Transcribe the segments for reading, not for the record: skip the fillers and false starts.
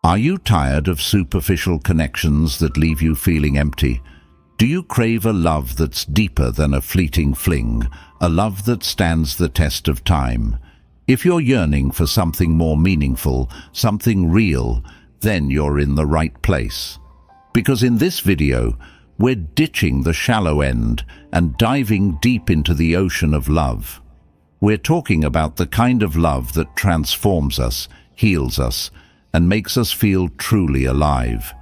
Are you tired of superficial connections that leave you feeling empty? Do you crave a love that's deeper than a fleeting fling, a love that stands the test of time? If you're yearning for something more meaningful, something real, then you're in the right place. Because in this video, we're ditching the shallow end and diving deep into the ocean of love. We're talking about the kind of love that transforms us, heals us, and makes us feel truly alive.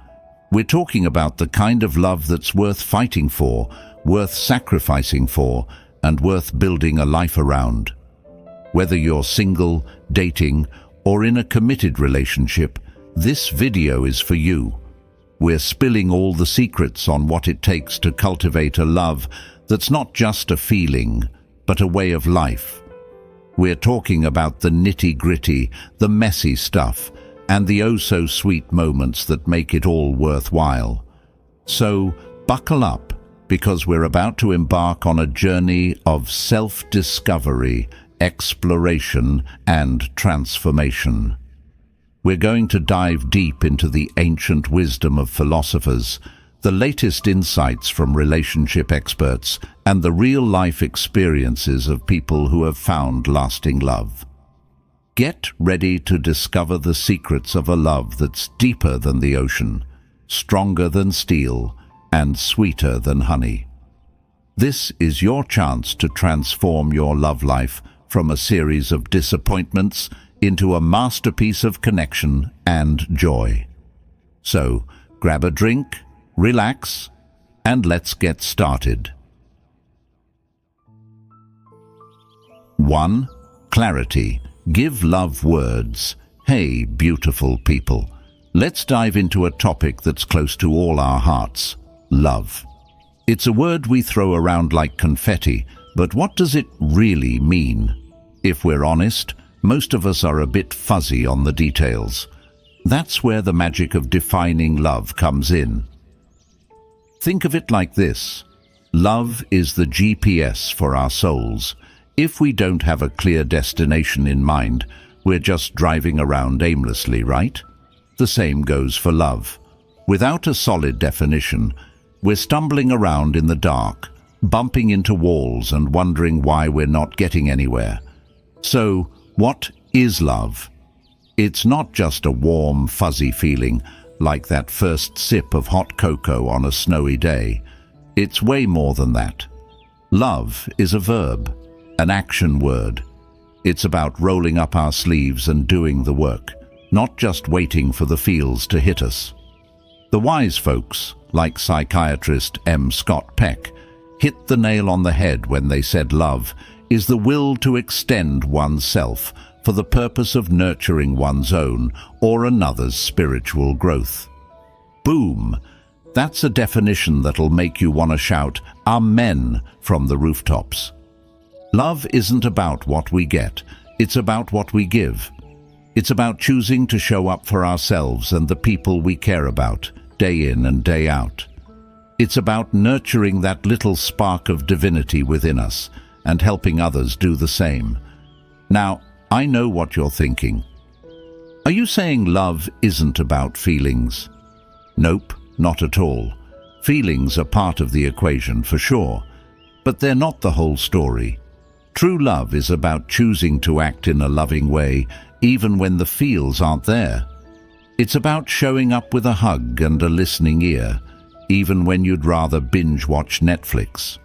We're talking about the kind of love that's worth fighting for, worth sacrificing for, and worth building a life around. Whether you're single, dating, or in a committed relationship, this video is for you. We're spilling all the secrets on what it takes to cultivate a love that's not just a feeling, but a way of life. We're talking about the nitty-gritty, the messy stuff, and the oh-so-sweet moments that make it all worthwhile. So, buckle up, because we're about to embark on a journey of self-discovery, exploration, and transformation. We're going to dive deep into the ancient wisdom of philosophers, the latest insights from relationship experts, and the real-life experiences of people who have found lasting love. Get ready to discover the secrets of a love that's deeper than the ocean, stronger than steel, and sweeter than honey. This is your chance to transform your love life from a series of disappointments into a masterpiece of connection and joy. So, grab a drink, relax, and let's get started. 1. Clarity. Give love words. Hey, beautiful people. Let's dive into a topic that's close to all our hearts: love. It's a word we throw around like confetti, but what does it really mean? If we're honest, most of us are a bit fuzzy on the details. That's where the magic of defining love comes in. Think of it like this. Love is the GPS for our souls. If we don't have a clear destination in mind, we're just driving around aimlessly, right? The same goes for love. Without a solid definition, we're stumbling around in the dark, bumping into walls and wondering why we're not getting anywhere. So, what is love? It's not just a warm, fuzzy feeling like that first sip of hot cocoa on a snowy day. It's way more than that. Love is a verb, an action word. It's about rolling up our sleeves and doing the work, not just waiting for the feels to hit us. The wise folks, like psychiatrist M. Scott Peck, hit the nail on the head when they said love is the will to extend oneself for the purpose of nurturing one's own or another's spiritual growth. Boom! That's a definition that'll make you want to shout Amen from the rooftops. Love isn't about what we get, it's about what we give. It's about choosing to show up for ourselves and the people we care about, day in and day out. It's about nurturing that little spark of divinity within us and helping others do the same. Now, I know what you're thinking. Are you saying love isn't about feelings? Nope, not at all. Feelings are part of the equation for sure, but they're not the whole story. True love is about choosing to act in a loving way even when the feels aren't there. It's about showing up with a hug and a listening ear, even when you'd rather binge watch Netflix.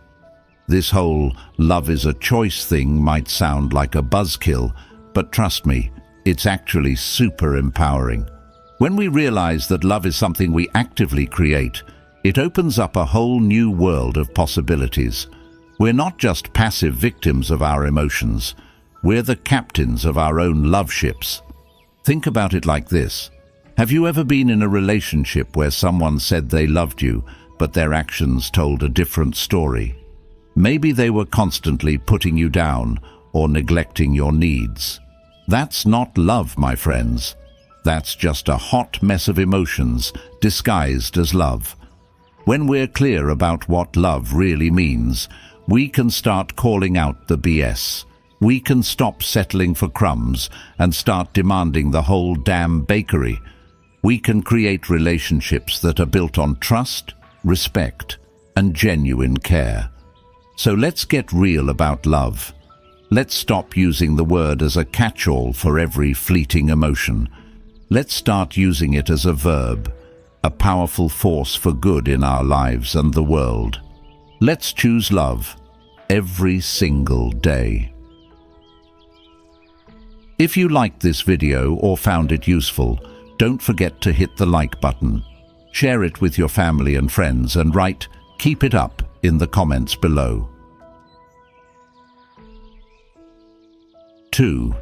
This whole love is a choice thing might sound like a buzzkill, but trust me, it's actually super empowering. When we realize that love is something we actively create, it opens up a whole new world of possibilities. We're not just passive victims of our emotions, we're the captains of our own love ships. Think about it like this. Have you ever been in a relationship where someone said they loved you, but their actions told a different story? Maybe they were constantly putting you down or neglecting your needs. That's not love, my friends. That's just a hot mess of emotions disguised as love. When we're clear about what love really means, we can start calling out the BS. We can stop settling for crumbs and start demanding the whole damn bakery. We can create relationships that are built on trust, respect, and genuine care. So let's get real about love. Let's stop using the word as a catch-all for every fleeting emotion. Let's start using it as a verb, a powerful force for good in our lives and the world. Let's choose love every single day. If you liked this video or found it useful, don't forget to hit the like button. Share it with your family and friends and write "Keep it up" in the comments below. 2.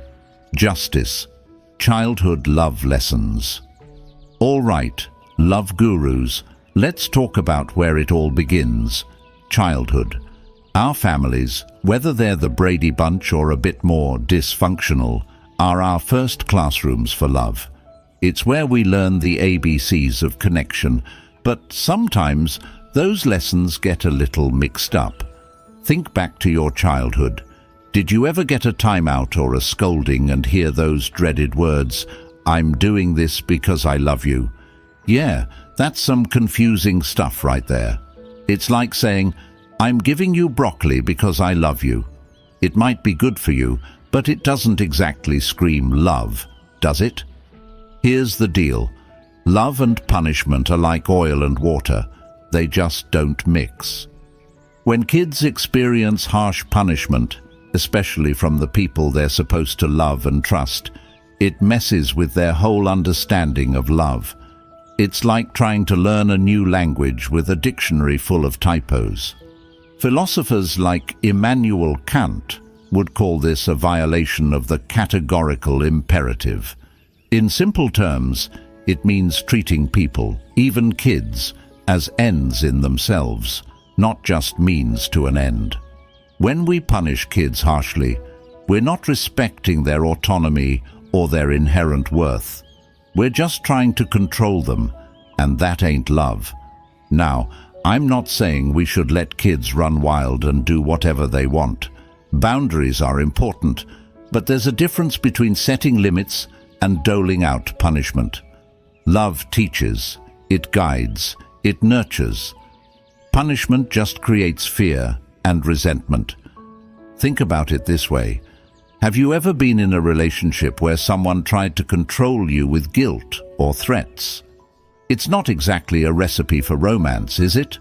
Justice. Childhood love lessons. All right, love gurus, let's talk about where it all begins. Childhood. Our families, whether they're the Brady Bunch or a bit more dysfunctional, are our first classrooms for love. It's where we learn the ABCs of connection, but sometimes those lessons get a little mixed up. Think back to your childhood. Did you ever get a timeout or a scolding and hear those dreaded words, "I'm doing this because I love you"? Yeah, that's some confusing stuff right there. It's like saying, "I'm giving you broccoli because I love you." It might be good for you, but it doesn't exactly scream love, does it? Here's the deal. Love and punishment are like oil and water. They just don't mix. When kids experience harsh punishment, especially from the people they're supposed to love and trust, it messes with their whole understanding of love. It's like trying to learn a new language with a dictionary full of typos. Philosophers like Immanuel Kant would call this a violation of the categorical imperative. In simple terms, it means treating people, even kids, as ends in themselves, not just means to an end. When we punish kids harshly, we're not respecting their autonomy or their inherent worth. We're just trying to control them, and that ain't love. Now, I'm not saying we should let kids run wild and do whatever they want. Boundaries are important, but there's a difference between setting limits and doling out punishment. Love teaches, it guides, it nurtures. Punishment just creates fear and resentment. Think about it this way. Have you ever been in a relationship where someone tried to control you with guilt or threats? It's not exactly a recipe for romance, is it?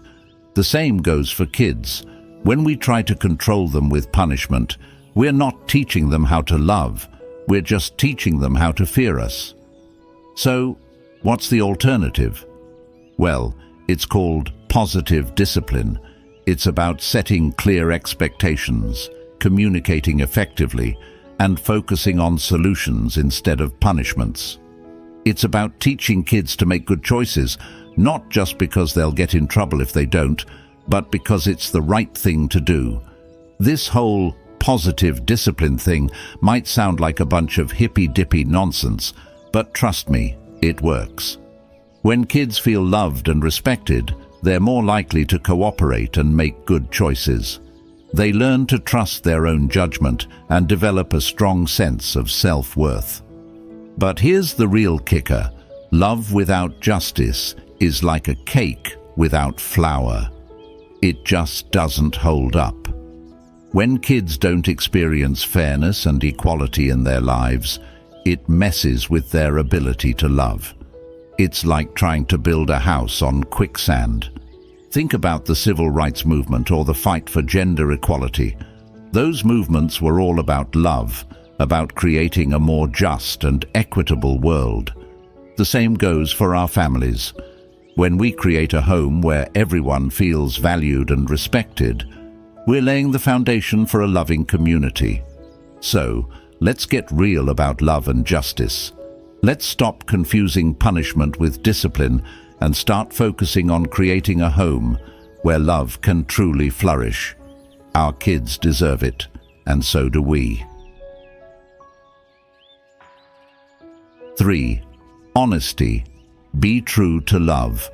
The same goes for kids. When we try to control them with punishment, we're not teaching them how to love. We're just teaching them how to fear us. So, what's the alternative? Well, it's called positive discipline. It's about setting clear expectations, communicating effectively, and focusing on solutions instead of punishments. It's about teaching kids to make good choices, not just because they'll get in trouble if they don't, but because it's the right thing to do. This whole positive discipline thing might sound like a bunch of hippy-dippy nonsense, but trust me, it works. When kids feel loved and respected, they're more likely to cooperate and make good choices. They learn to trust their own judgment and develop a strong sense of self-worth. But here's the real kicker. Love without justice is like a cake without flour. It just doesn't hold up. When kids don't experience fairness and equality in their lives, it messes with their ability to love. It's like trying to build a house on quicksand. Think about the civil rights movement or the fight for gender equality. Those movements were all about love, about creating a more just and equitable world. The same goes for our families. When we create a home where everyone feels valued and respected, we're laying the foundation for a loving community. So, let's get real about love and justice. Let's stop confusing punishment with discipline and start focusing on creating a home where love can truly flourish. Our kids deserve it, and so do we. 3. Honesty. Be true to love.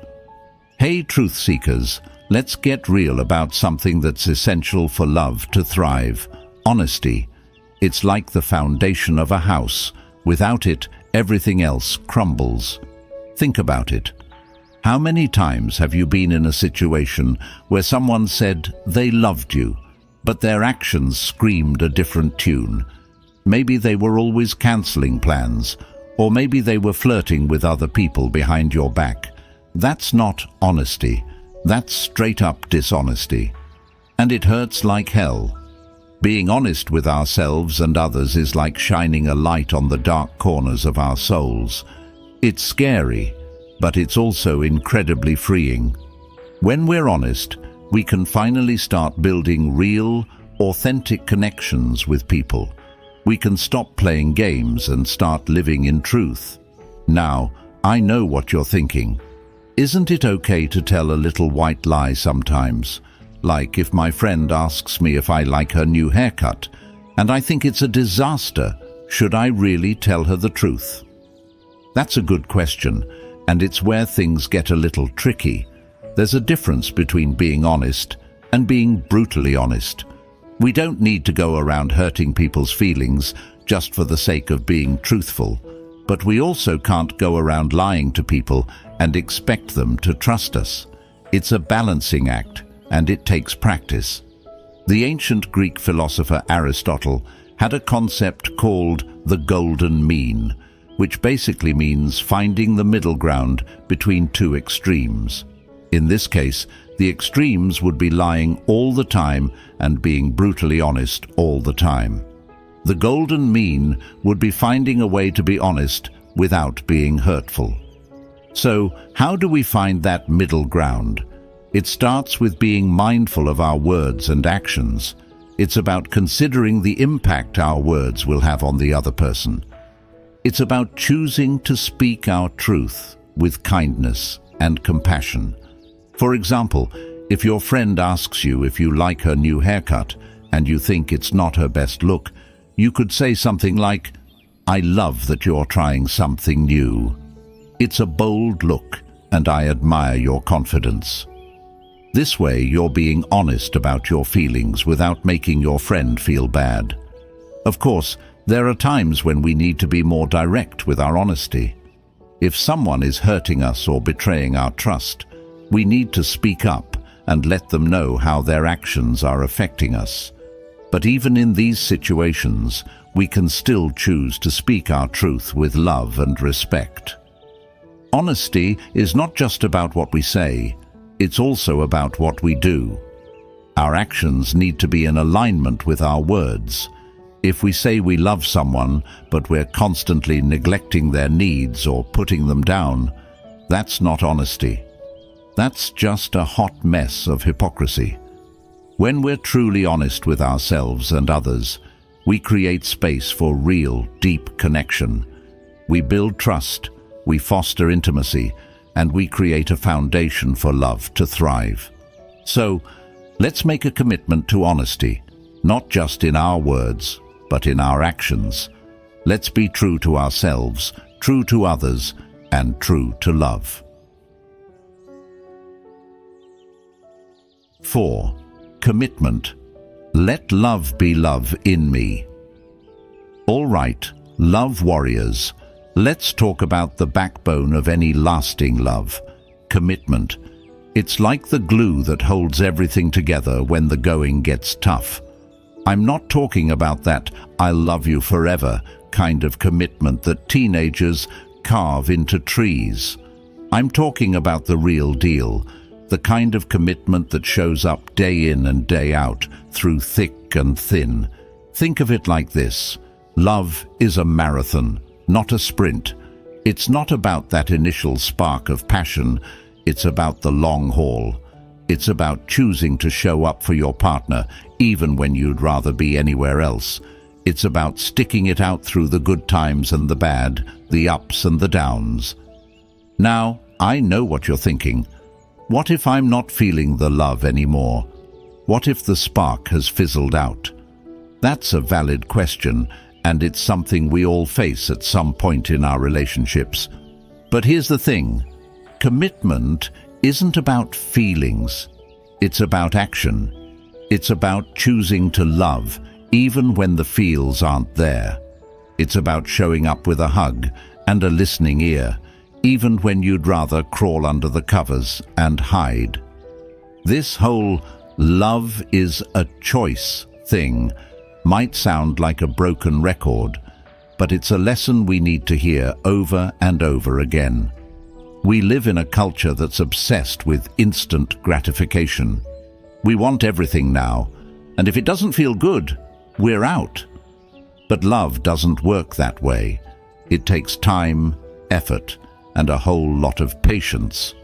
Hey, truth seekers, let's get real about something that's essential for love to thrive. Honesty. It's like the foundation of a house. Without it, everything else crumbles. Think about it. How many times have you been in a situation where someone said they loved you, but their actions screamed a different tune? Maybe they were always cancelling plans, or maybe they were flirting with other people behind your back. That's not honesty. That's straight-up dishonesty. And it hurts like hell. Being honest with ourselves and others is like shining a light on the dark corners of our souls. It's scary, but it's also incredibly freeing. When we're honest, we can finally start building real, authentic connections with people. We can stop playing games and start living in truth. Now, I know what you're thinking. Isn't it okay to tell a little white lie sometimes? Like if my friend asks me if I like her new haircut, and I think it's a disaster, should I really tell her the truth? That's a good question, and it's where things get a little tricky. There's a difference between being honest and being brutally honest. We don't need to go around hurting people's feelings just for the sake of being truthful, but we also can't go around lying to people and expect them to trust us. It's a balancing act, and it takes practice. The ancient Greek philosopher Aristotle had a concept called the golden mean, which basically means finding the middle ground between two extremes. In this case, the extremes would be lying all the time and being brutally honest all the time. The golden mean would be finding a way to be honest without being hurtful. So, how do we find that middle ground? It starts with being mindful of our words and actions. It's about considering the impact our words will have on the other person. It's about choosing to speak our truth with kindness and compassion. For example, if your friend asks you if you like her new haircut and you think it's not her best look, you could say something like, "I love that you're trying something new. It's a bold look, and I admire your confidence." This way, you're being honest about your feelings without making your friend feel bad. Of course, there are times when we need to be more direct with our honesty. If someone is hurting us or betraying our trust, we need to speak up and let them know how their actions are affecting us. But even in these situations, we can still choose to speak our truth with love and respect. Honesty is not just about what we say, it's also about what we do. Our actions need to be in alignment with our words. If we say we love someone, but we're constantly neglecting their needs or putting them down, that's not honesty. That's just a hot mess of hypocrisy. When we're truly honest with ourselves and others, we create space for real, deep connection. We build trust, we foster intimacy, and we create a foundation for love to thrive. So, let's make a commitment to honesty, not just in our words, but in our actions. Let's be true to ourselves, true to others, and true to love. 4. Commitment. Let love be love in me. All right, love warriors. Let's talk about the backbone of any lasting love, commitment. It's like the glue that holds everything together when the going gets tough. I'm not talking about that "I'll love you forever" kind of commitment that teenagers carve into trees. I'm talking about the real deal, the kind of commitment that shows up day in and day out through thick and thin. Think of it like this: love is a marathon, not a sprint. It's not about that initial spark of passion, it's about the long haul. It's about choosing to show up for your partner even when you'd rather be anywhere else. It's about sticking it out through the good times and the bad, the ups and the downs. Now, I know what you're thinking. What if I'm not feeling the love anymore? What if the spark has fizzled out? That's a valid question, and it's something we all face at some point in our relationships. But here's the thing: commitment isn't about feelings. It's about action. It's about choosing to love even when the feels aren't there. It's about showing up with a hug and a listening ear, even when you'd rather crawl under the covers and hide. This whole "love is a choice" thing might sound like a broken record, but it's a lesson we need to hear over and over again. We live in a culture that's obsessed with instant gratification. We want everything now, and if it doesn't feel good, we're out. But love doesn't work that way. It takes time, effort, and a whole lot of patience.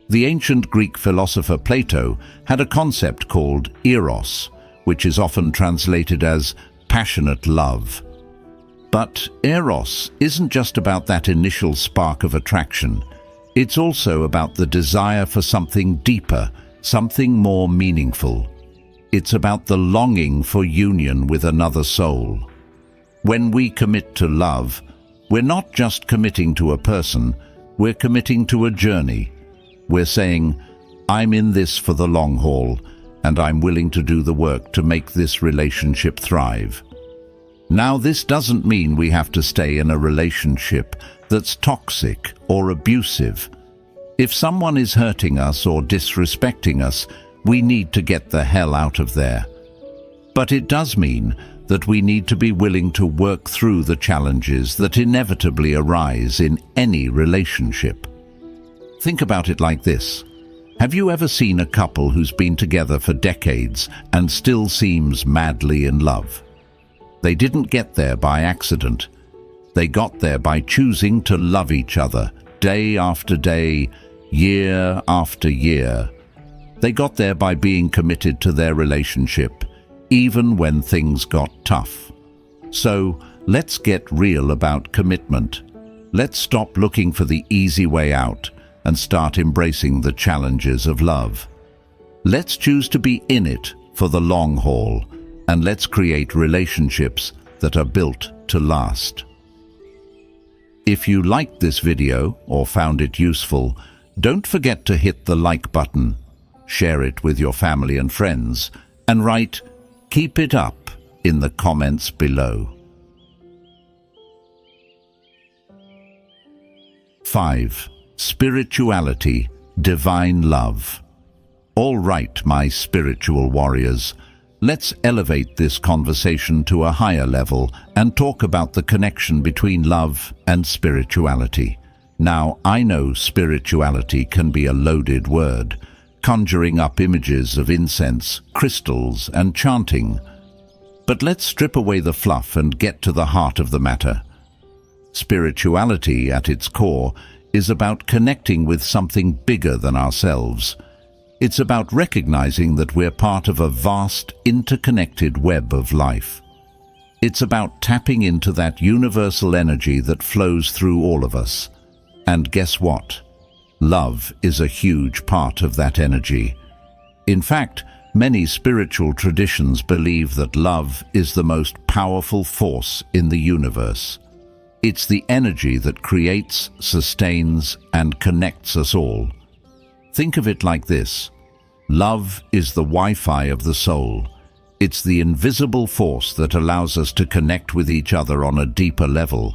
The ancient Greek philosopher Plato had a concept called eros, which is often translated as passionate love. But eros isn't just about that initial spark of attraction. It's also about the desire for something deeper, something more meaningful. It's about the longing for union with another soul. When we commit to love, we're not just committing to a person, we're committing to a journey. We're saying, I'm in this for the long haul, and I'm willing to do the work to make this relationship thrive. Now, this doesn't mean we have to stay in a relationship that's toxic or abusive. If someone is hurting us or disrespecting us, we need to get the hell out of there. But it does mean that we need to be willing to work through the challenges that inevitably arise in any relationship. Think about it like this. Have you ever seen a couple who's been together for decades and still seems madly in love? They didn't get there by accident. They got there by choosing to love each other, day after day, year after year. They got there by being committed to their relationship, even when things got tough. So, let's get real about commitment. Let's stop looking for the easy way out and start embracing the challenges of love. Let's choose to be in it for the long haul, and let's create relationships that are built to last. If you liked this video or found it useful, don't forget to hit the like button, share it with your family and friends, and write "Keep it up" in the comments below. 5. Spirituality, divine love. All right, my spiritual warriors, let's elevate this conversation to a higher level and talk about the connection between love and spirituality. Now, I know spirituality can be a loaded word, conjuring up images of incense, crystals, and chanting. But let's strip away the fluff and get to the heart of the matter. Spirituality, at its core, is about connecting with something bigger than ourselves. It's about recognizing that we're part of a vast, interconnected web of life. It's about tapping into that universal energy that flows through all of us. And guess what? Love is a huge part of that energy. In fact, many spiritual traditions believe that love is the most powerful force in the universe. It's the energy that creates, sustains, and connects us all. Think of it like this. Love is the Wi-Fi of the soul. It's the invisible force that allows us to connect with each other on a deeper level.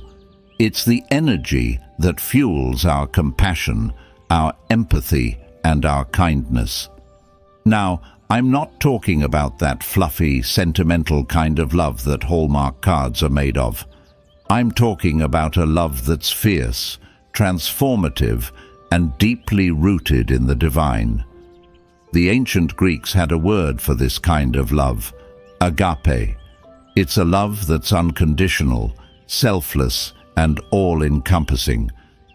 It's the energy that fuels our compassion, our empathy, and our kindness. Now, I'm not talking about that fluffy, sentimental kind of love that Hallmark cards are made of. I'm talking about a love that's fierce, transformative, and deeply rooted in the divine. The ancient Greeks had a word for this kind of love, agape. It's a love that's unconditional, selfless, and all-encompassing.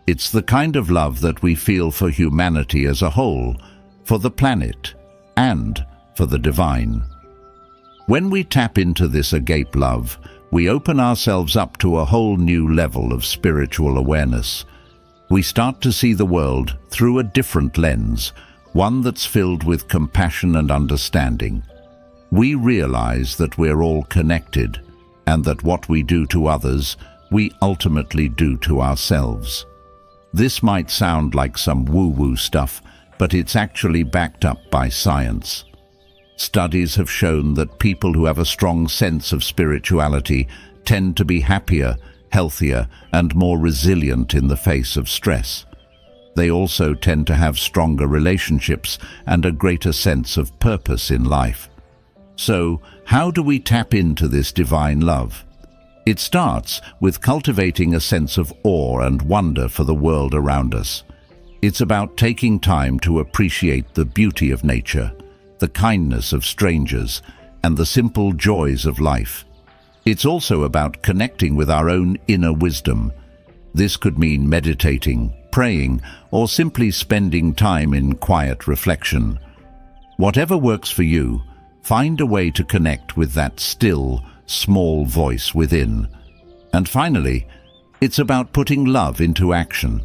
It's the kind of love that we feel for humanity as a whole, for the planet, and for the divine. When we tap into this agape love, we open ourselves up to a whole new level of spiritual awareness. We start to see the world through a different lens, one that's filled with compassion and understanding. We realize that we're all connected, and that what we do to others, we ultimately do to ourselves. This might sound like some woo-woo stuff, but it's actually backed up by science. Studies have shown that people who have a strong sense of spirituality tend to be happier, healthier, and more resilient in the face of stress. They also tend to have stronger relationships and a greater sense of purpose in life. So, how do we tap into this divine love? It starts with cultivating a sense of awe and wonder for the world around us. It's about taking time to appreciate the beauty of nature, the kindness of strangers, and the simple joys of life. It's also about connecting with our own inner wisdom. This could mean meditating, praying, or simply spending time in quiet reflection. Whatever works for you, find a way to connect with that still, small voice within. And finally, it's about putting love into action.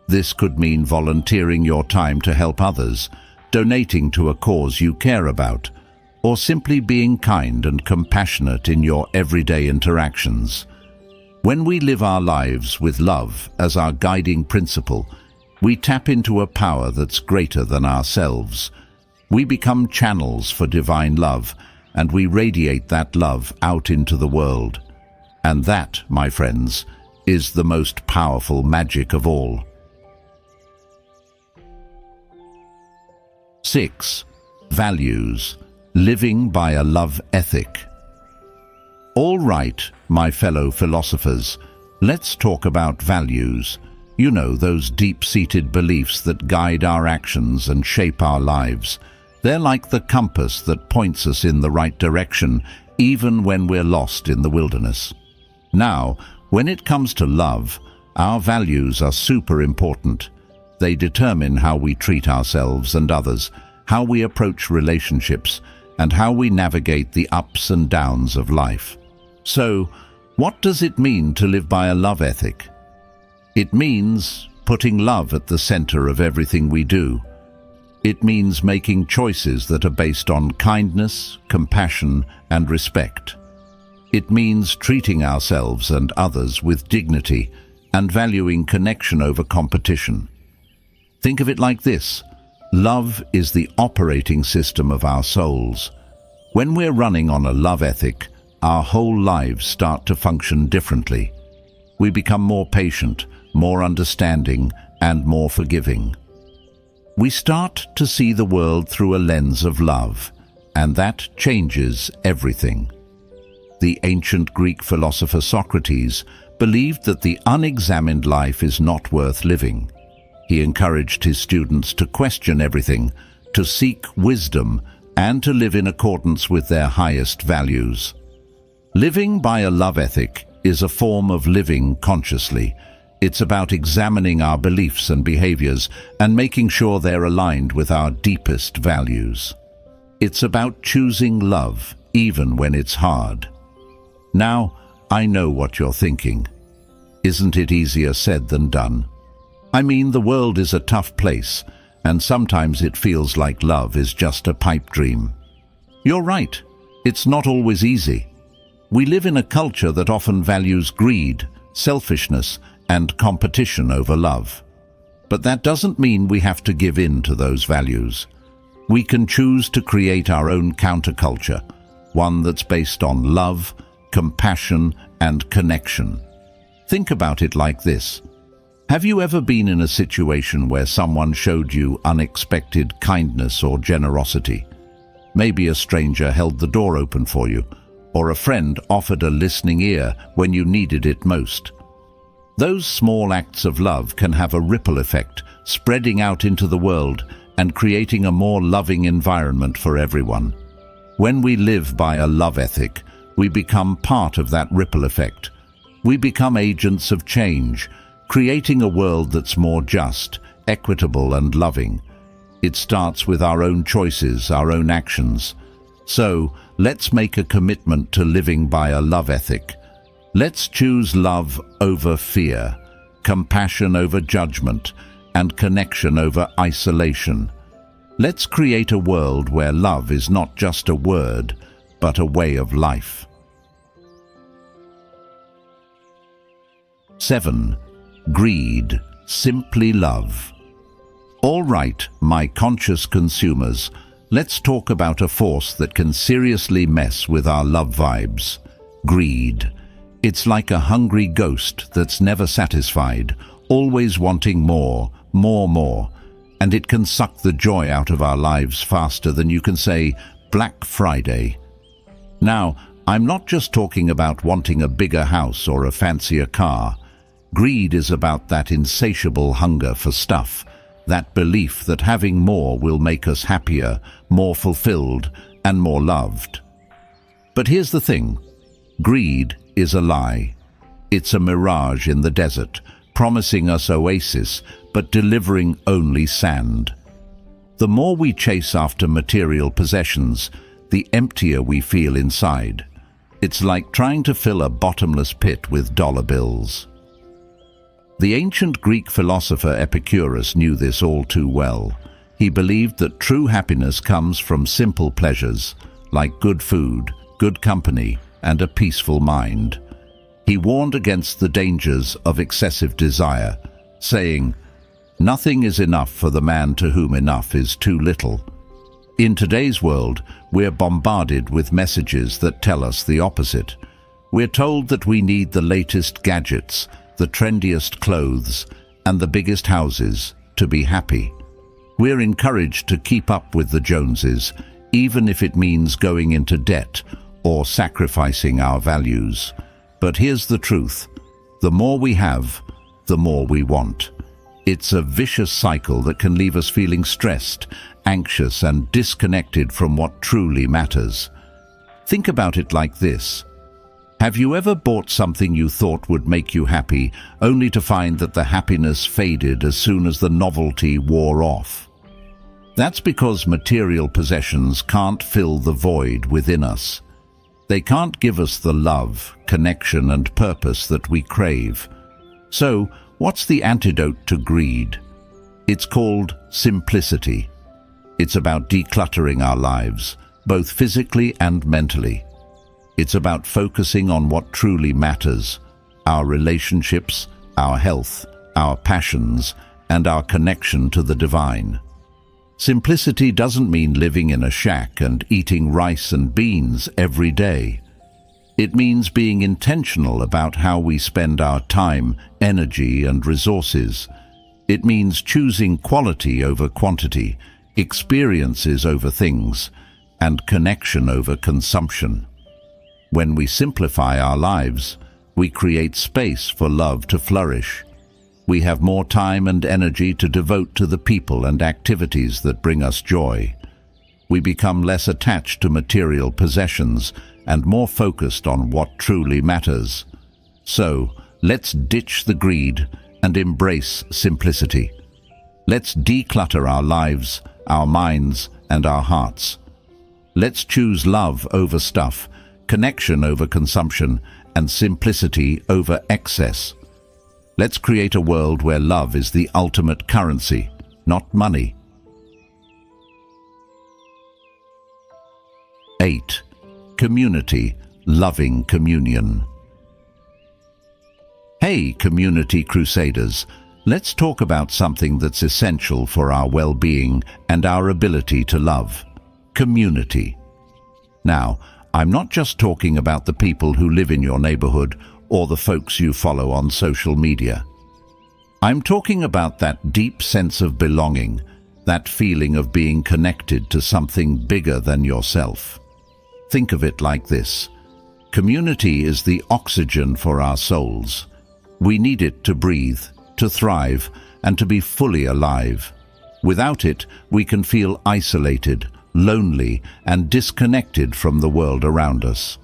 This could mean volunteering your time to help others, donating to a cause you care about, or simply being kind and compassionate in your everyday interactions. When we live our lives with love as our guiding principle, we tap into a power that's greater than ourselves. We become channels for divine love, and we radiate that love out into the world. And that, my friends, is the most powerful magic of all. 6. Values. Living by a love ethic. All right, my fellow philosophers, let's talk about values. You know, those deep-seated beliefs that guide our actions and shape our lives. They're like the compass that points us in the right direction, even when we're lost in the wilderness. Now, when it comes to love, our values are super important. They determine how we treat ourselves and others, how we approach relationships, and how we navigate the ups and downs of life. So, what does it mean to live by a love ethic? It means putting love at the center of everything we do. It means making choices that are based on kindness, compassion, and respect. It means treating ourselves and others with dignity and valuing connection over competition. Think of it like this. Love is the operating system of our souls. When we're running on a love ethic, our whole lives start to function differently. We become more patient, more understanding, and more forgiving. We start to see the world through a lens of love, and that changes everything. The ancient Greek philosopher Socrates believed that the unexamined life is not worth living. He encouraged his students to question everything, to seek wisdom, and to live in accordance with their highest values. Living by a love ethic is a form of living consciously. It's about examining our beliefs and behaviors and making sure they're aligned with our deepest values. It's about choosing love, even when it's hard. Now, I know what you're thinking. Isn't it easier said than done? I mean, the world is a tough place, and sometimes it feels like love is just a pipe dream. You're right, it's not always easy. We live in a culture that often values greed, selfishness, and competition over love. But that doesn't mean we have to give in to those values. We can choose to create our own counterculture, one that's based on love, compassion, and connection. Think about it like this. Have you ever been in a situation where someone showed you unexpected kindness or generosity? Maybe a stranger held the door open for you, or a friend offered a listening ear when you needed it most. Those small acts of love can have a ripple effect, spreading out into the world and creating a more loving environment for everyone. When we live by a love ethic, we become part of that ripple effect. We become agents of change, creating a world that's more just, equitable, and loving. It starts with our own choices, our own actions. So, let's make a commitment to living by a love ethic. Let's choose love over fear, compassion over judgment, and connection over isolation. Let's create a world where love is not just a word, but a way of life. 7. Greed, simply love. All right, my conscious consumers, let's talk about a force that can seriously mess with our love vibes. Greed. It's like a hungry ghost that's never satisfied, always wanting more, more, and it can suck the joy out of our lives faster than you can say Black Friday. Now, I'm not just talking about wanting a bigger house or a fancier car. Greed is about that insatiable hunger for stuff, that belief that having more will make us happier, more fulfilled, and more loved. But here's the thing. Greed is a lie. It's a mirage in the desert, promising us oasis, but delivering only sand. The more we chase after material possessions, the emptier we feel inside. It's like trying to fill a bottomless pit with dollar bills. The ancient Greek philosopher Epicurus knew this all too well. He believed that true happiness comes from simple pleasures, like good food, good company, and a peaceful mind. He warned against the dangers of excessive desire, saying, "Nothing is enough for the man to whom enough is too little." In today's world, we're bombarded with messages that tell us the opposite. We're told that we need the latest gadgets, the trendiest clothes, and the biggest houses to be happy. We're encouraged to keep up with the Joneses, even if it means going into debt or sacrificing our values. But here's the truth. The more we have, the more we want. It's a vicious cycle that can leave us feeling stressed, anxious, and disconnected from what truly matters. Think about it like this. Have you ever bought something you thought would make you happy, only to find that the happiness faded as soon as the novelty wore off? That's because material possessions can't fill the void within us. They can't give us the love, connection, and purpose that we crave. So, what's the antidote to greed? It's called simplicity. It's about decluttering our lives, both physically and mentally. It's about focusing on what truly matters, our relationships, our health, our passions, and our connection to the divine. Simplicity doesn't mean living in a shack and eating rice and beans every day. It means being intentional about how we spend our time, energy, and resources. It means choosing quality over quantity, experiences over things, and connection over consumption. When we simplify our lives, we create space for love to flourish. We have more time and energy to devote to the people and activities that bring us joy. We become less attached to material possessions and more focused on what truly matters. So, let's ditch the greed and embrace simplicity. Let's declutter our lives, our minds, and our hearts. Let's choose love over stuff, connection over consumption, and simplicity over excess. Let's create a world where love is the ultimate currency, not money. 8. Community, loving communion. Hey, community crusaders, let's talk about something that's essential for our well-being and our ability to love. Community. Now, I'm not just talking about the people who live in your neighborhood or the folks you follow on social media. I'm talking about that deep sense of belonging, that feeling of being connected to something bigger than yourself. Think of it like this. Community is the oxygen for our souls. We need it to breathe, to thrive, and to be fully alive. Without it, we can feel isolated, lonely, and disconnected from the world around us.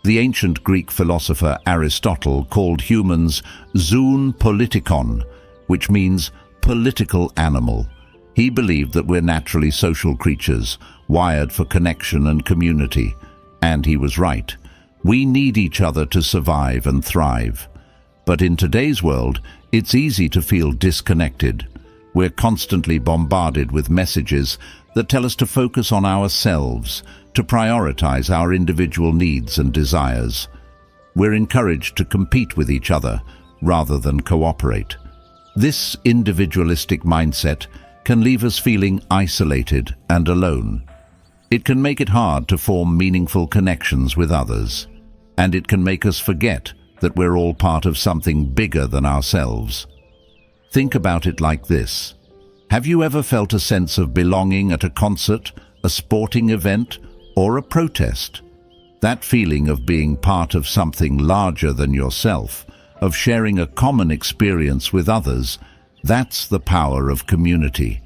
The ancient Greek philosopher Aristotle called humans zoon politikon, which means political animal. He believed that we're naturally social creatures, wired for connection and community. And he was right. We need each other to survive and thrive. But in today's world, it's easy to feel disconnected. We're constantly bombarded with messages that tell us to focus on ourselves, to prioritize our individual needs and desires. We're encouraged to compete with each other rather than cooperate. This individualistic mindset can leave us feeling isolated and alone. It can make it hard to form meaningful connections with others, and it can make us forget that we're all part of something bigger than ourselves. Think about it like this. Have you ever felt a sense of belonging at a concert, a sporting event, or a protest? That feeling of being part of something larger than yourself, of sharing a common experience with others, that's the power of community.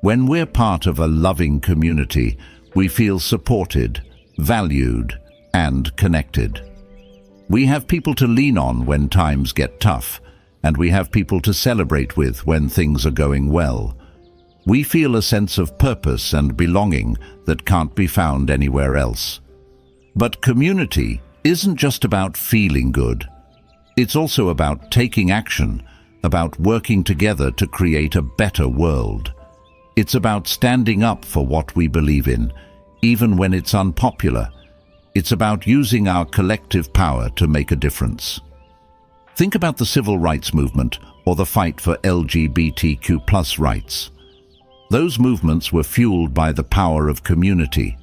When we're part of a loving community, we feel supported, valued, and connected. We have people to lean on when times get tough, and we have people to celebrate with when things are going well. We feel a sense of purpose and belonging that can't be found anywhere else. But community isn't just about feeling good. It's also about taking action, about working together to create a better world. It's about standing up for what we believe in, even when it's unpopular. It's about using our collective power to make a difference. Think about the civil rights movement or the fight for LGBTQ+ rights. Those movements were fueled by the power of community.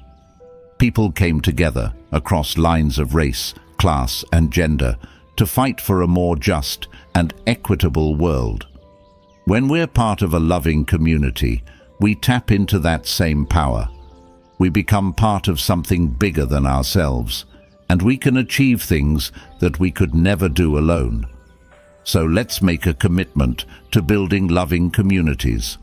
People came together across lines of race, class, and gender to fight for a more just and equitable world. When we're part of a loving community, we tap into that same power. We become part of something bigger than ourselves, and we can achieve things that we could never do alone. So let's make a commitment to building loving communities.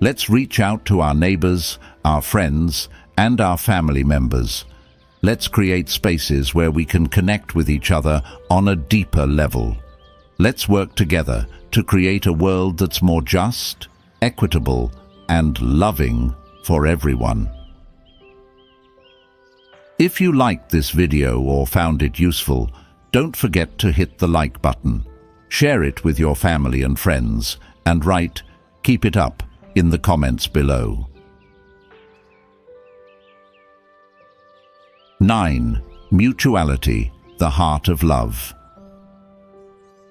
Let's reach out to our neighbors, our friends, and our family members. Let's create spaces where we can connect with each other on a deeper level. Let's work together to create a world that's more just, equitable, and loving for everyone. If you liked this video or found it useful, don't forget to hit the like button. Share it with your family and friends, and write, "Keep it up," in the comments below. 9. Mutuality, the heart of love.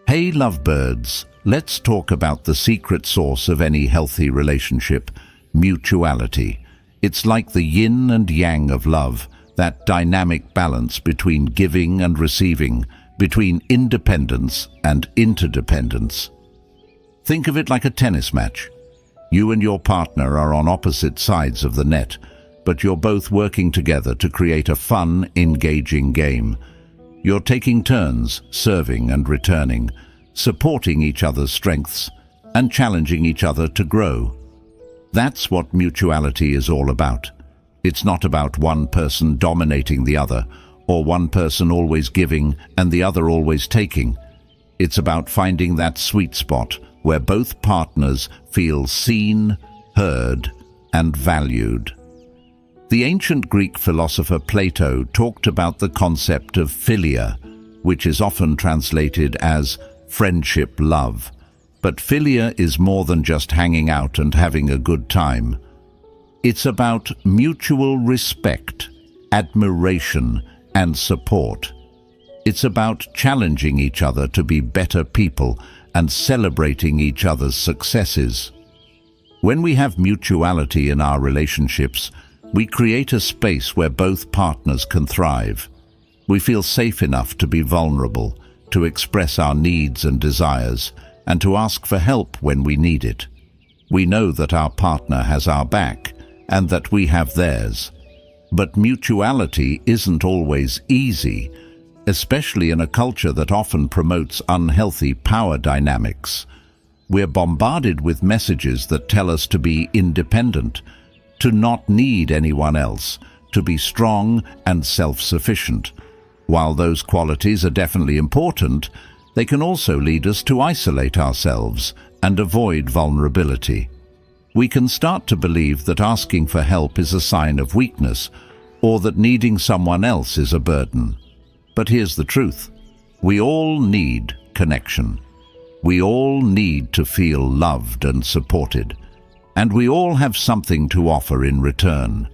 Hey lovebirds, let's talk about the secret source of any healthy relationship, mutuality. It's like the yin and yang of love, that dynamic balance between giving and receiving, between independence and interdependence. Think of it like a tennis match. You and your partner are on opposite sides of the net, but you're both working together to create a fun, engaging game. You're taking turns, serving and returning, supporting each other's strengths, and challenging each other to grow. That's what mutuality is all about. It's not about one person dominating the other, or one person always giving and the other always taking. It's about finding that sweet spot where both partners feel seen, heard, and valued. The ancient Greek philosopher Plato talked about the concept of philia, which is often translated as friendship love. But philia is more than just hanging out and having a good time. It's about mutual respect, admiration, and support. It's about challenging each other to be better people and celebrating each other's successes. When we have mutuality in our relationships, we create a space where both partners can thrive. We feel safe enough to be vulnerable, to express our needs and desires, and to ask for help when we need it. We know that our partner has our back, and that we have theirs. But mutuality isn't always easy, especially in a culture that often promotes unhealthy power dynamics. We're bombarded with messages that tell us to be independent, to not need anyone else, to be strong and self-sufficient. While those qualities are definitely important, they can also lead us to isolate ourselves and avoid vulnerability. We can start to believe that asking for help is a sign of weakness, or that needing someone else is a burden. But here's the truth. We all need connection. We all need to feel loved and supported. And we all have something to offer in return.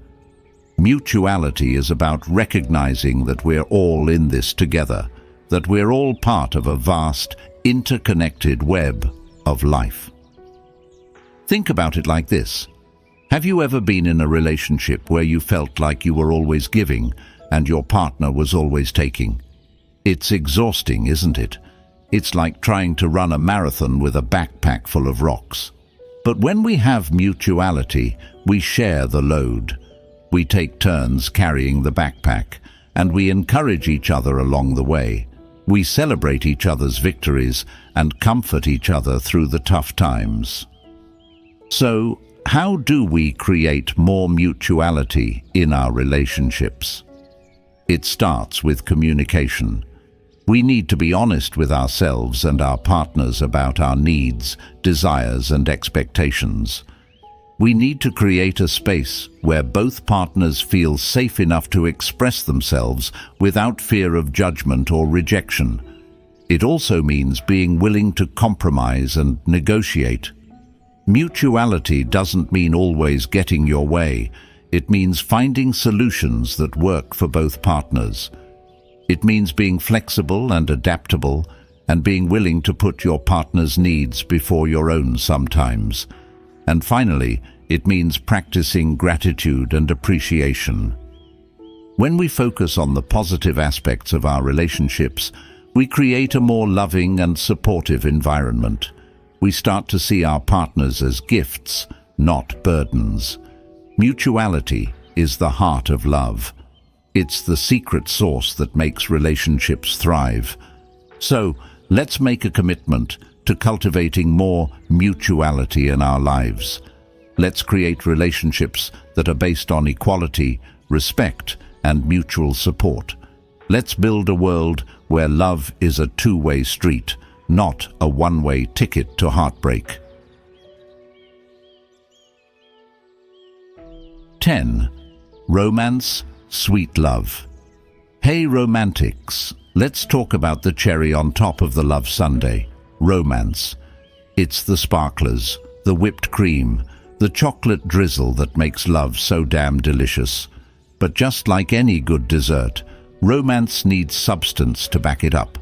Mutuality is about recognizing that we're all in this together, that we're all part of a vast, interconnected web of life. Think about it like this. Have you ever been in a relationship where you felt like you were always giving and your partner was always taking? It's exhausting, isn't it? It's like trying to run a marathon with a backpack full of rocks. But when we have mutuality, we share the load. We take turns carrying the backpack, and we encourage each other along the way. We celebrate each other's victories and comfort each other through the tough times. So, how do we create more mutuality in our relationships? It starts with communication. We need to be honest with ourselves and our partners about our needs, desires, and expectations. We need to create a space where both partners feel safe enough to express themselves without fear of judgment or rejection. It also means being willing to compromise and negotiate. Mutuality doesn't mean always getting your way. It means finding solutions that work for both partners. It means being flexible and adaptable and being willing to put your partner's needs before your own sometimes. And finally, it means practicing gratitude and appreciation. When we focus on the positive aspects of our relationships, we create a more loving and supportive environment. We start to see our partners as gifts, not burdens. Mutuality is the heart of love. It's the secret sauce that makes relationships thrive. So, let's make a commitment to cultivating more mutuality in our lives. Let's create relationships that are based on equality, respect, and mutual support. Let's build a world where love is a two-way street, not a one-way ticket to heartbreak. 10. Romance, sweet love. Hey romantics, let's talk about the cherry on top of the love sundae, romance. It's the sparklers, the whipped cream, the chocolate drizzle that makes love so damn delicious. But just like any good dessert, romance needs substance to back it up.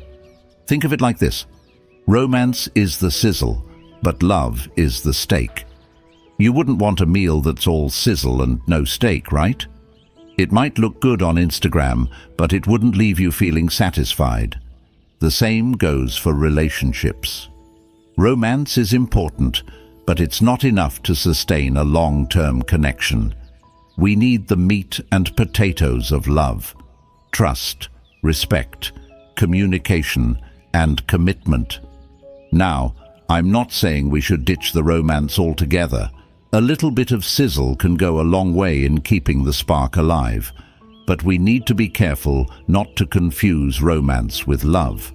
Think of it like this. Romance is the sizzle, but love is the steak. You wouldn't want a meal that's all sizzle and no steak, right? It might look good on Instagram, but it wouldn't leave you feeling satisfied. The same goes for relationships. Romance is important, but it's not enough to sustain a long-term connection. We need the meat and potatoes of love: trust, respect, communication, and commitment. Now, I'm not saying we should ditch the romance altogether. A little bit of sizzle can go a long way in keeping the spark alive, but we need to be careful not to confuse romance with love.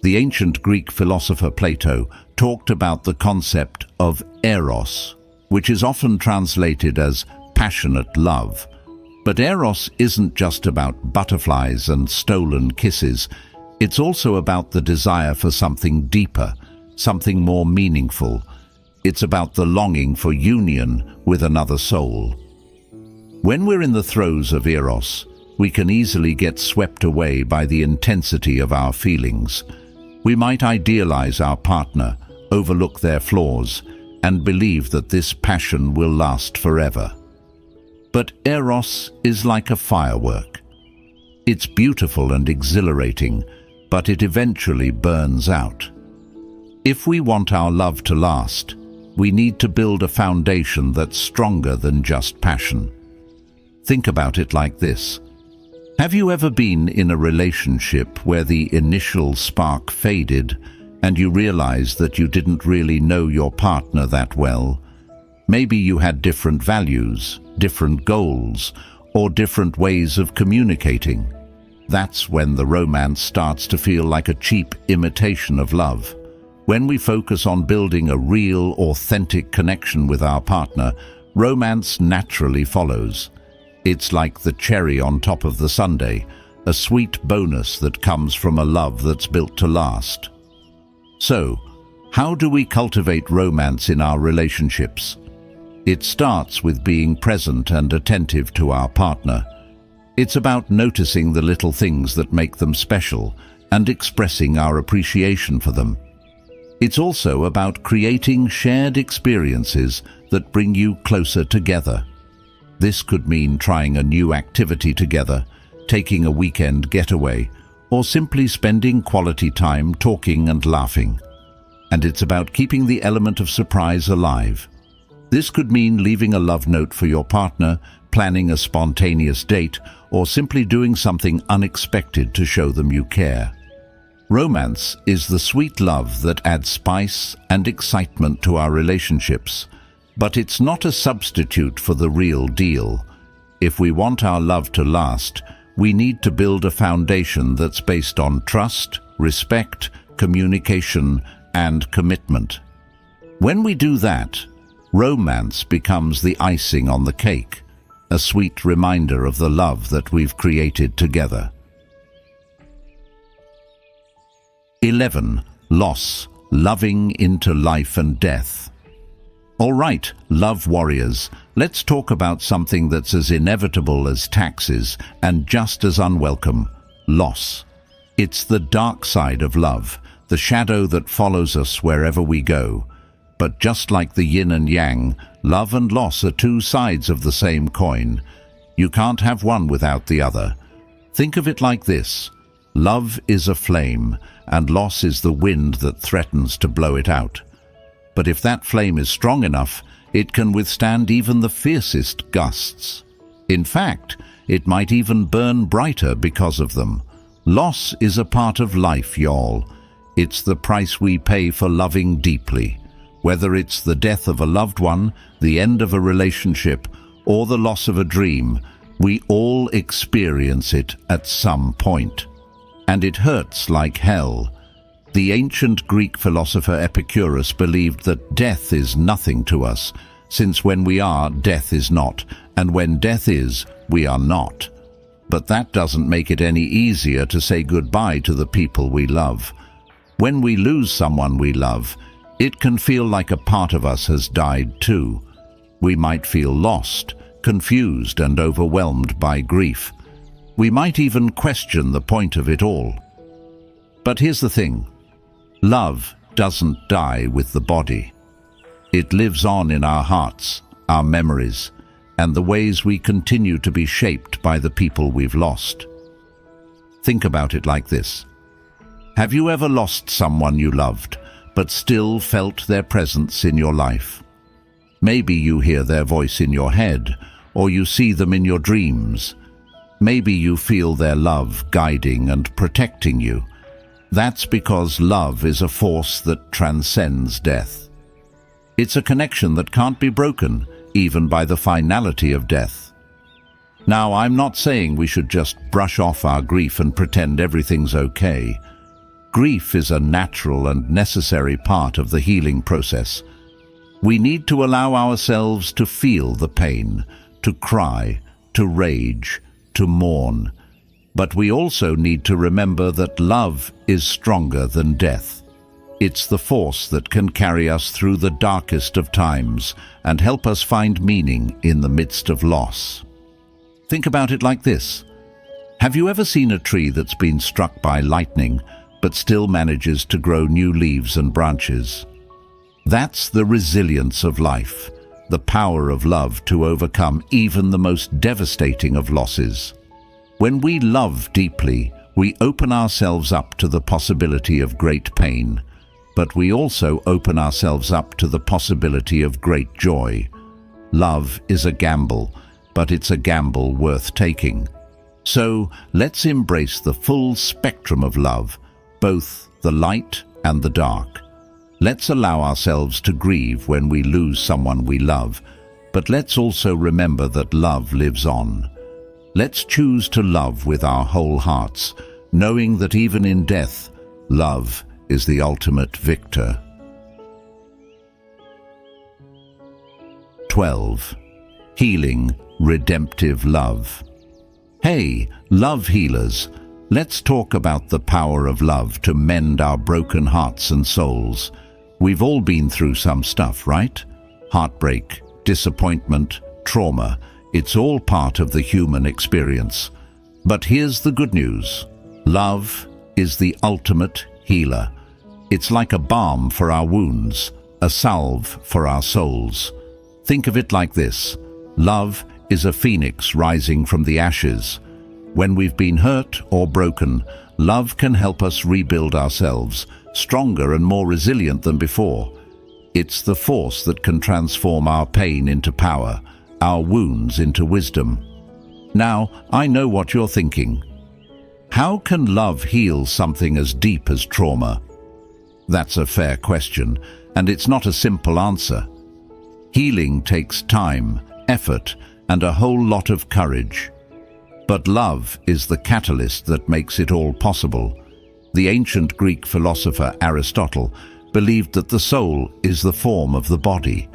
The ancient Greek philosopher Plato talked about the concept of eros, which is often translated as passionate love. But eros isn't just about butterflies and stolen kisses. It's also about the desire for something deeper, something more meaningful. It's about the longing for union with another soul. When we're in the throes of eros, we can easily get swept away by the intensity of our feelings. We might idealize our partner, overlook their flaws, and believe that this passion will last forever. But eros is like a firework. It's beautiful and exhilarating, but it eventually burns out. If we want our love to last, we need to build a foundation that's stronger than just passion. Think about it like this. Have you ever been in a relationship where the initial spark faded and you realized that you didn't really know your partner that well? Maybe you had different values, different goals, or different ways of communicating. That's when the romance starts to feel like a cheap imitation of love. When we focus on building a real, authentic connection with our partner, romance naturally follows. It's like the cherry on top of the sundae, a sweet bonus that comes from a love that's built to last. So, how do we cultivate romance in our relationships? It starts with being present and attentive to our partner. It's about noticing the little things that make them special and expressing our appreciation for them. It's also about creating shared experiences that bring you closer together. This could mean trying a new activity together, taking a weekend getaway, or simply spending quality time talking and laughing. And it's about keeping the element of surprise alive. This could mean leaving a love note for your partner, planning a spontaneous date, or simply doing something unexpected to show them you care. Romance is the sweet love that adds spice and excitement to our relationships, but it's not a substitute for the real deal. If we want our love to last, we need to build a foundation that's based on trust, respect, communication, and commitment. When we do that, romance becomes the icing on the cake, a sweet reminder of the love that we've created together. 11. Loss, loving into life and death. All right, love warriors, let's talk about something that's as inevitable as taxes and just as unwelcome: loss. It's the dark side of love, the shadow that follows us wherever we go. But just like the yin and yang, love and loss are two sides of the same coin. You can't have one without the other. Think of it like this: love is a flame, and loss is the wind that threatens to blow it out. But if that flame is strong enough, it can withstand even the fiercest gusts. In fact, it might even burn brighter because of them. Loss is a part of life, y'all. It's the price we pay for loving deeply. Whether it's the death of a loved one, the end of a relationship, or the loss of a dream, we all experience it at some point. And it hurts like hell. The ancient Greek philosopher Epicurus believed that death is nothing to us, since when we are, death is not, and when death is, we are not. But that doesn't make it any easier to say goodbye to the people we love. When we lose someone we love, it can feel like a part of us has died too. We might feel lost, confused, and overwhelmed by grief. We might even question the point of it all. But here's the thing: love doesn't die with the body. It lives on in our hearts, our memories, and the ways we continue to be shaped by the people we've lost. Think about it like this. Have you ever lost someone you loved, but still felt their presence in your life? Maybe you hear their voice in your head, or you see them in your dreams. Maybe you feel their love guiding and protecting you. That's because love is a force that transcends death. It's a connection that can't be broken, even by the finality of death. Now, I'm not saying we should just brush off our grief and pretend everything's okay. Grief is a natural and necessary part of the healing process. We need to allow ourselves to feel the pain, to cry, to rage, to mourn. But we also need to remember that love is stronger than death. It's the force that can carry us through the darkest of times and help us find meaning in the midst of loss. Think about it like this. Have you ever seen a tree that's been struck by lightning but still manages to grow new leaves and branches? That's the resilience of life, the power of love to overcome even the most devastating of losses. When we love deeply, we open ourselves up to the possibility of great pain, but we also open ourselves up to the possibility of great joy. Love is a gamble, but it's a gamble worth taking. So let's embrace the full spectrum of love, both the light and the dark. Let's allow ourselves to grieve when we lose someone we love, but let's also remember that love lives on. Let's choose to love with our whole hearts, knowing that even in death, love is the ultimate victor. 12. Healing, redemptive love. Hey, love healers, let's talk about the power of love to mend our broken hearts and souls. We've all been through some stuff, right? Heartbreak, disappointment, trauma. It's all part of the human experience. But here's the good news. Love is the ultimate healer. It's like a balm for our wounds, a salve for our souls. Think of it like this. Love is a phoenix rising from the ashes. When we've been hurt or broken, love can help us rebuild ourselves, stronger and more resilient than before. It's the force that can transform our pain into power, our wounds into wisdom. Now, I know what you're thinking. How can love heal something as deep as trauma? That's a fair question, and it's not a simple answer. Healing takes time, effort, and a whole lot of courage. But love is the catalyst that makes it all possible. The ancient Greek philosopher Aristotle believed that the soul is the form of the body.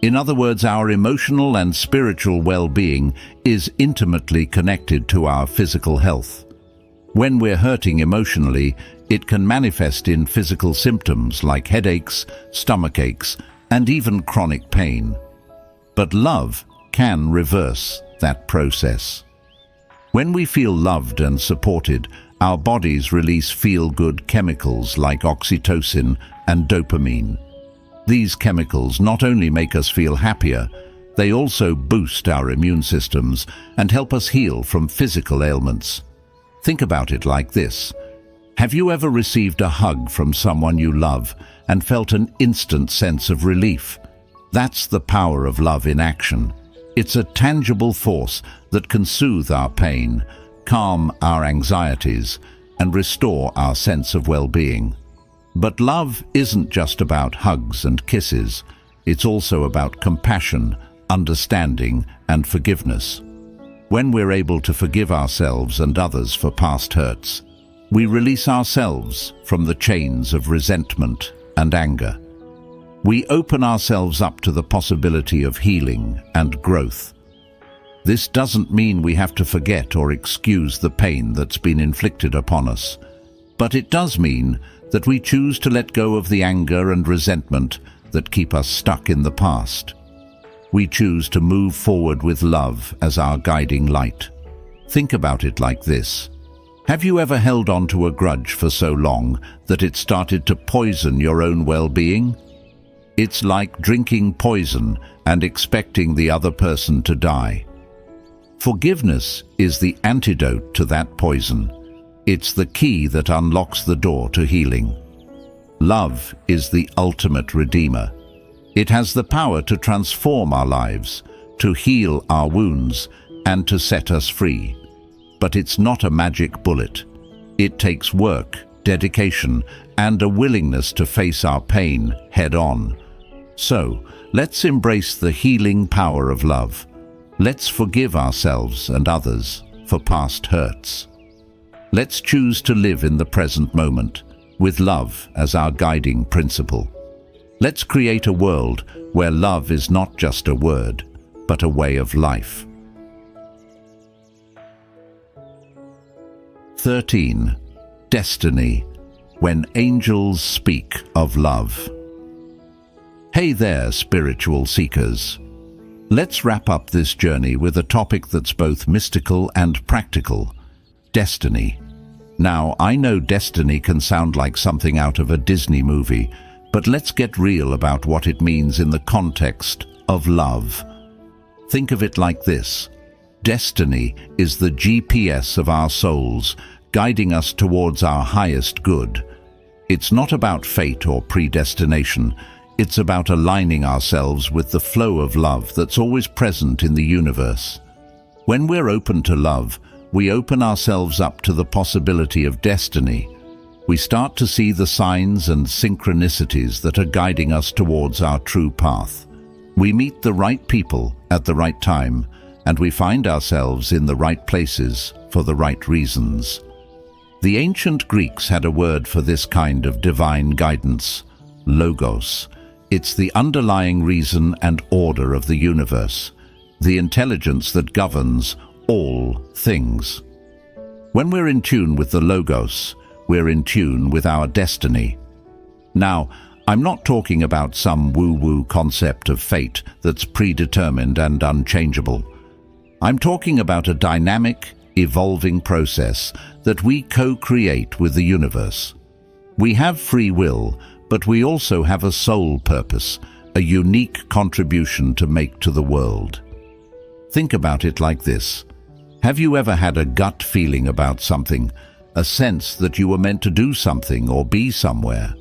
In other words, our emotional and spiritual well-being is intimately connected to our physical health. When we're hurting emotionally, it can manifest in physical symptoms like headaches, stomach aches, and even chronic pain. But love can reverse that process. When we feel loved and supported, our bodies release feel-good chemicals like oxytocin and dopamine. These chemicals not only make us feel happier, they also boost our immune systems and help us heal from physical ailments. Think about it like this. Have you ever received a hug from someone you love and felt an instant sense of relief? That's the power of love in action. It's a tangible force that can soothe our pain, calm our anxieties, and restore our sense of well-being. But love isn't just about hugs and kisses. It's also about compassion, understanding, and forgiveness. When we're able to forgive ourselves and others for past hurts, we release ourselves from the chains of resentment and anger. We open ourselves up to the possibility of healing and growth. This doesn't mean we have to forget or excuse the pain that's been inflicted upon us, but it does mean that we choose to let go of the anger and resentment that keep us stuck in the past. We choose to move forward with love as our guiding light. Think about it like this. Have you ever held on to a grudge for so long that it started to poison your own well-being? It's like drinking poison and expecting the other person to die. Forgiveness is the antidote to that poison. It's the key that unlocks the door to healing. Love is the ultimate redeemer. It has the power to transform our lives, to heal our wounds, and to set us free. But it's not a magic bullet. It takes work, dedication, and a willingness to face our pain head-on. So, let's embrace the healing power of love. Let's forgive ourselves and others for past hurts. Let's choose to live in the present moment, with love as our guiding principle. Let's create a world where love is not just a word, but a way of life. 13. Destiny, when angels speak of love. Hey there, spiritual seekers. Let's wrap up this journey with a topic that's both mystical and practical: destiny. Now, I know destiny can sound like something out of a Disney movie, but let's get real about what it means in the context of love. Think of it like this. Destiny is the GPS of our souls, guiding us towards our highest good. It's not about fate or predestination. It's about aligning ourselves with the flow of love that's always present in the universe. When we're open to love, we open ourselves up to the possibility of destiny. We start to see the signs and synchronicities that are guiding us towards our true path. We meet the right people at the right time, and we find ourselves in the right places for the right reasons. The ancient Greeks had a word for this kind of divine guidance: logos. It's the underlying reason and order of the universe, the intelligence that governs all things. When we're in tune with the logos, we're in tune with our destiny. Now, I'm not talking about some woo-woo concept of fate that's predetermined and unchangeable. I'm talking about a dynamic, evolving process that we co-create with the universe. We have free will, but we also have a soul purpose, a unique contribution to make to the world. Think about it like this. Have you ever had a gut feeling about something, a sense that you were meant to do something or be somewhere?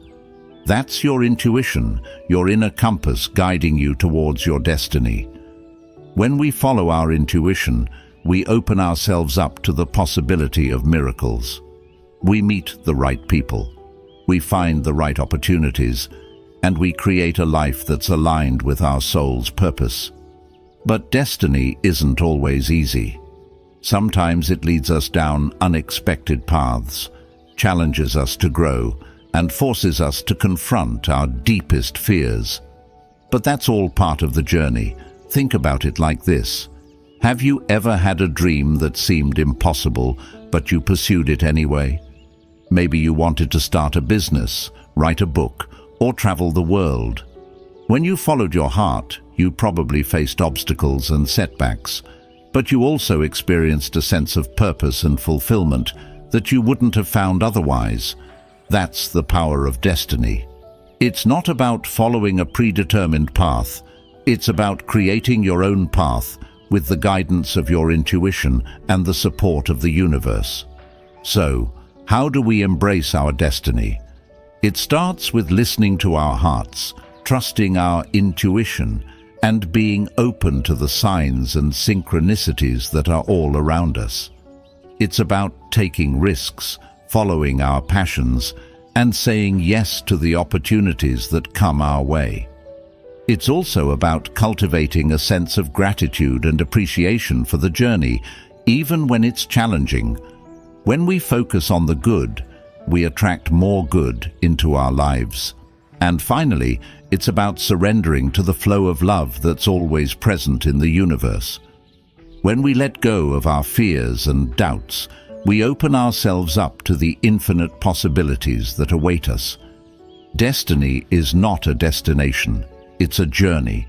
That's your intuition, your inner compass guiding you towards your destiny. When we follow our intuition, we open ourselves up to the possibility of miracles. We meet the right people, we find the right opportunities, and we create a life that's aligned with our soul's purpose. But destiny isn't always easy. Sometimes it leads us down unexpected paths, challenges us to grow, and forces us to confront our deepest fears. But that's all part of the journey. Think about it like this. Have you ever had a dream that seemed impossible, but you pursued it anyway? Maybe you wanted to start a business, write a book, or travel the world. When you followed your heart, you probably faced obstacles and setbacks, but you also experienced a sense of purpose and fulfillment that you wouldn't have found otherwise. That's the power of destiny. It's not about following a predetermined path. It's about creating your own path with the guidance of your intuition and the support of the universe. So, how do we embrace our destiny? It starts with listening to our hearts, trusting our intuition, and being open to the signs and synchronicities that are all around us. It's about taking risks, following our passions, and saying yes to the opportunities that come our way. It's also about cultivating a sense of gratitude and appreciation for the journey, even when it's challenging. When we focus on the good, we attract more good into our lives. And finally, it's about surrendering to the flow of love that's always present in the universe. When we let go of our fears and doubts, we open ourselves up to the infinite possibilities that await us. Destiny is not a destination, it's a journey.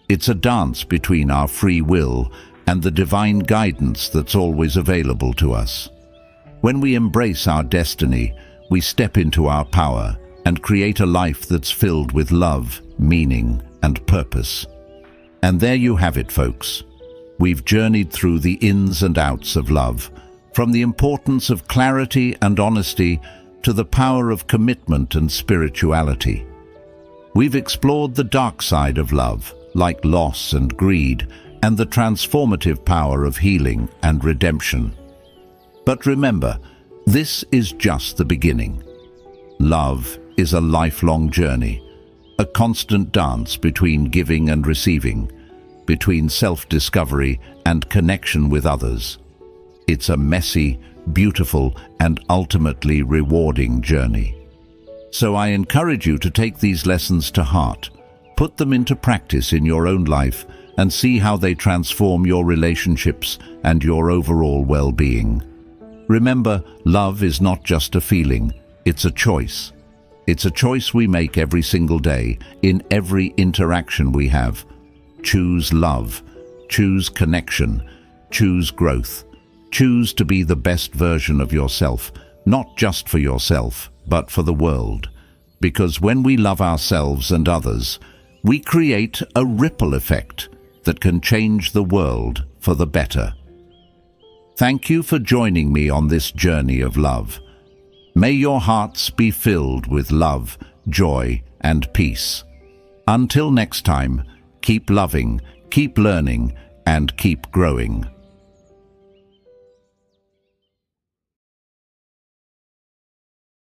It's a dance between our free will and the divine guidance that's always available to us. When we embrace our destiny, we step into our power and create a life that's filled with love, meaning, and purpose. And there you have it, folks. We've journeyed through the ins and outs of love, from the importance of clarity and honesty to the power of commitment and spirituality. We've explored the dark side of love, like loss and greed, and the transformative power of healing and redemption. But remember, this is just the beginning. Love is a lifelong journey, a constant dance between giving and receiving, between self-discovery and connection with others. It's a messy, beautiful, and ultimately rewarding journey. So I encourage you to take these lessons to heart, put them into practice in your own life, and see how they transform your relationships and your overall well-being. Remember, love is not just a feeling, it's a choice. It's a choice we make every single day, in every interaction we have. Choose love, choose connection, choose growth. Choose to be the best version of yourself, not just for yourself, but for the world. Because when we love ourselves and others, we create a ripple effect that can change the world for the better. Thank you for joining me on this journey of love. May your hearts be filled with love, joy, and peace. Until next time, keep loving, keep learning, and keep growing.